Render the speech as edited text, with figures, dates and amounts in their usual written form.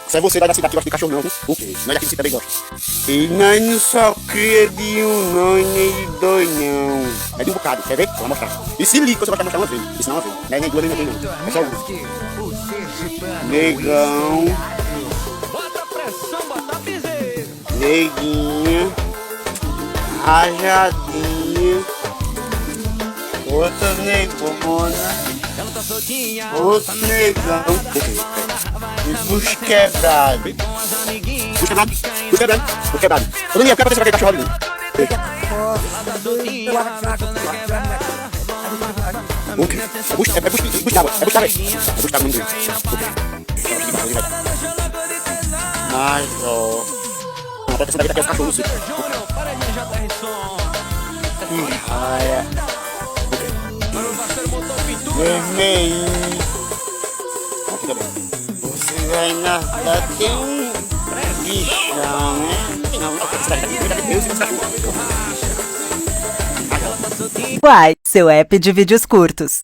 Se é você, daqui, gosta de cachorro não, viu? O quê? Nós daqui você também gosta. E nós não só cria de um não e nem de dois não. É de um bocado, quer ver? Vou mostrar. E se liga que você vai mostrar uma vez. Isso não é uma vez. Não é nem duas, nem três, não. É só uma. Negão, Bota pressão, bota piseiro. neguinha, rajadinha, outra negona, Ela tá soltinha, outro negão, e bucho quebrado. com as amiguinhas. Puxa quebrado. Puxa quebrado. Puxa quebrado. Ô, Daniel, o que aconteceu com aquele cachorro ali? Ela tá soltinha, na cana quebrada. O quê? É bucha d'água. É bucha d'água, velho. É bucha d'água, menino. Mas ó, A proteção da vida aqui é os cachorros, sim. Júnior, paredinha JR Som. que raia, Meu parceiro botou pintura. vermelhinho, Fica bem. você vai nascer tem um bichão, né? Não, não, isso daí, cuida de Deus e dos cachorros. Uai, seu app de vídeos curtos.